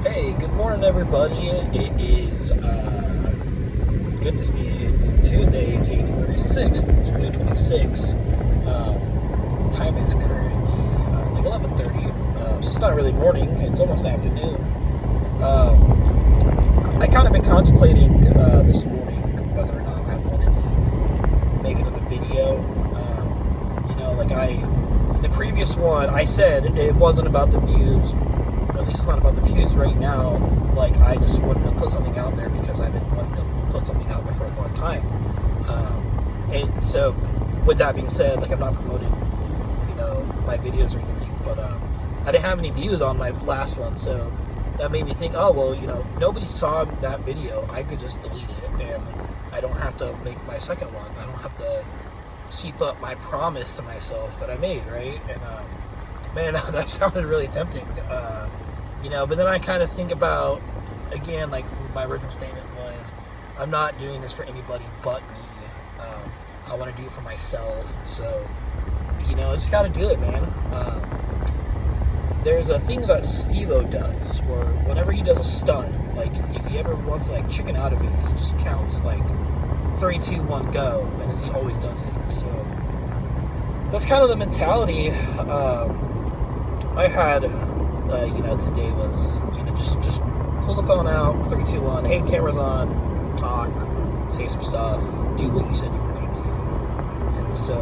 Hey, good morning, everybody. It is, goodness me, it's Tuesday, January 6th, 2026. Time is currently like 11:30. So it's not really morning, it's almost afternoon. I kind of been contemplating this morning whether or not I wanted to make another video. In the previous one, I said it wasn't about the views. At least it's not about the views right now. Like, I just wanted to put something out there because I've been wanting to put something out there for a long time. And so, with that being said, like, I'm not promoting, my videos or anything, but I didn't have any views on my last one, so that made me think, oh, well, nobody saw that video. I could just delete it, and I don't have to make my second one. I don't have to keep up my promise to myself that I made, right? And, man, that sounded really tempting. But then I kind of think about, again, like my original statement was, I'm not doing this for anybody but me. I want to do it for myself, and so, I just got to do it, man. There's a thing that Steve-O does, where whenever he does a stunt, like, if he ever wants to, like, chicken out of it, he just counts, like, 3, 2, 1, go, and then he always does it. So that's kind of the mentality I had. Today was, just pull the phone out, 3, 2, 1. Hey, camera's on. Talk, say some stuff, do what you said you were gonna do. And so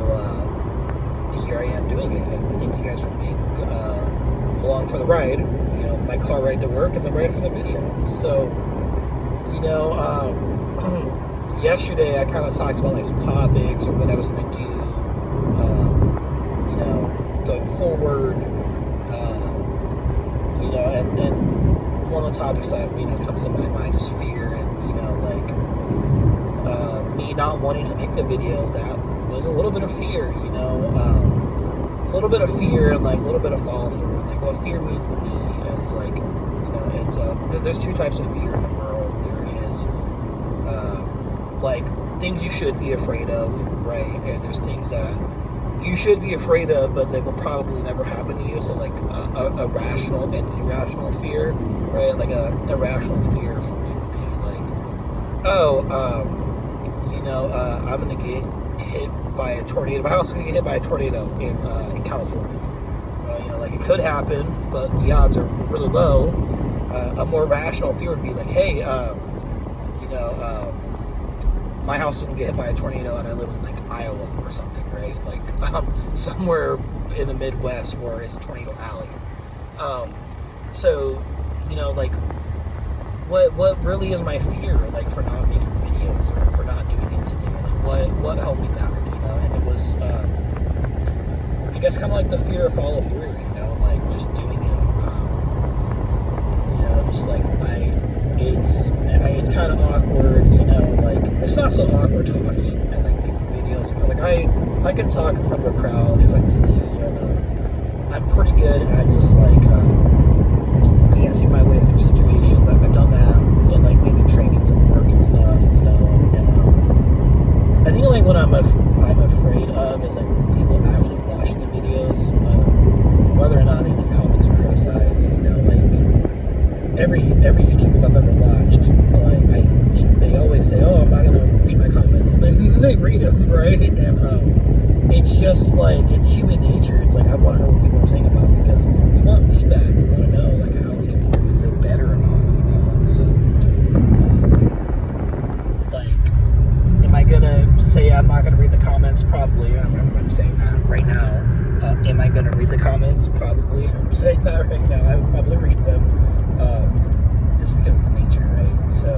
here I am doing it. And thank you guys for being along for the ride. My car ride to work and the ride for the video. So, yesterday I kind of talked about like some topics or what I was going to do, going forward, and one of the topics that, comes to my mind is fear, and, me not wanting to make the videos, that was a little bit of fear, a little bit of fear and like a little bit of follow through. Like, what fear means to me is like, it's there's two types of fear in the world. There is like things you should be afraid of, right? And there's things that you should be afraid of, but they will probably never happen to you. So like a rational and irrational fear, right? Like a irrational fear for me would be like, I'm gonna get hit by a tornado. My house is gonna get hit by a tornado in California. Like, it could happen, but the odds are really low. A more rational fear would be like, hey, my house is gonna get hit by a tornado, and I live in like Iowa or something, right? Like somewhere in the Midwest where it's a tornado alley. So like, what really is my fear, like, for not making videos or for not doing it today? Like, what held me back? And it was I guess kind of like the fear of follow through. Like just doing it. Just like it's kind of awkward, like, it's not so awkward talking and like making videos. Like, I can talk in front of a crowd if I need to, and I'm pretty good at just like dancing my way through situations. I've done that in like maybe trainings at work and stuff, and I think like what I'm afraid of is like people actually watching the videos, whether or not they leave comments or criticize, like every YouTube I've ever watched, like, I think they always say, oh, I'm not gonna read my comments, and then they read them, right? And it's just like, it's human nature. It's like, I want to know what people are saying about me, because we want feedback. We want to know like how we can make the video better or not, and so like, am I gonna say I'm not gonna read the comments? Probably. I'm saying that right now. Am I gonna read the comments? Probably. I'm saying that right now. I would probably read them, just because of the nature, right? So,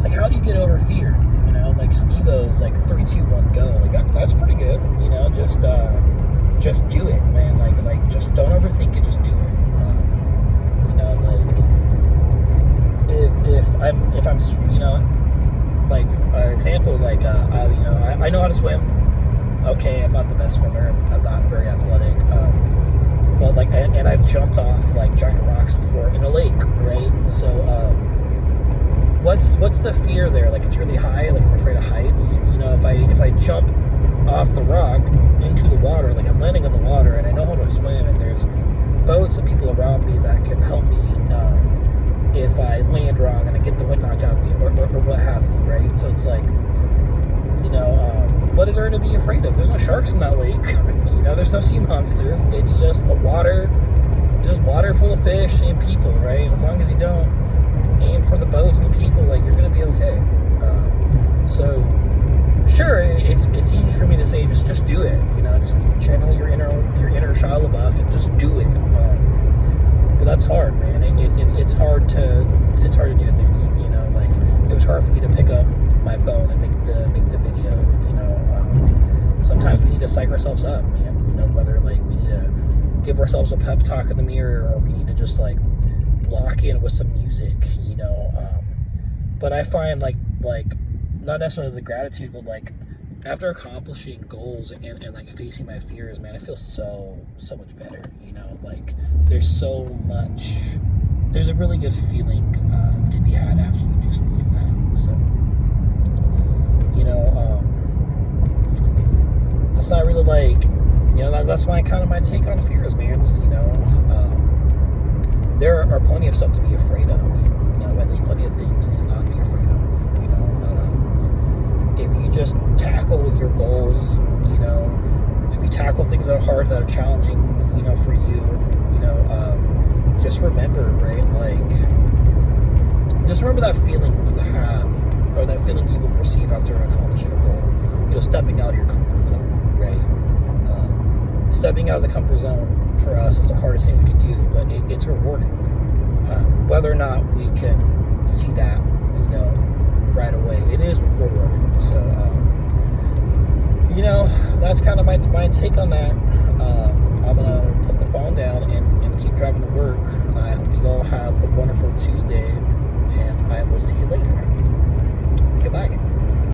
like, how do you get over fear? Like Steve-O's like 3, 2, 1, go. Like, that's pretty good. Just do it, man. Like just don't overthink it. Just do it. Like if I'm like, example, like I know how to swim. Okay, I'm not the best swimmer. I'm not very athletic. But like, and I've jumped off like giant rocks before in a lake, right? So what's the fear there? Like, it's really high. Like, I'm afraid of heights. If I jump off the rock into the water, like, I'm landing on the water, and I know how to swim, and there's boats and people around me that can help me if I land wrong and I get the wind knocked out of me, or what have you, right? So it's like, what is there to be afraid of? There's no sharks in that lake. There's no sea monsters. It's just water full of fish and people, right? As long as you don't aim for the boats and the people, like, you're gonna be okay. So sure, it's easy for me to say just do it. Just channel your inner Shia LaBeouf and just do it. But that's hard, man. It's hard to do things. Like, it was hard for me to pick up my phone and make the video. Sometimes we need to psych ourselves up, man. Whether like we need to give ourselves a pep talk in the mirror, or we need to just like lock in with some music. But I find like not necessarily the gratitude, but like after accomplishing goals and like facing my fears, man, I feel so much better. Like there's a really good feeling to be had after you do something like that. So that's not really like, that's my take on fears, man. There are plenty of stuff to be afraid of, and there's plenty of things to not be afraid of. If you just tackle your goals, if you tackle things that are hard, that are challenging, for you, just remember, right? Like, just remember that feeling you have, or that feeling you will receive after accomplishing a goal. Stepping out of your comfort zone, right? Stepping out of the comfort zone for us is the hardest thing we can do, but it's rewarding. Whether or not we can see that, right away, it is rewarding. So, that's kind of my take on that. I'm gonna put the phone down and keep driving to work. I hope you all have a wonderful Tuesday, and I will see you later.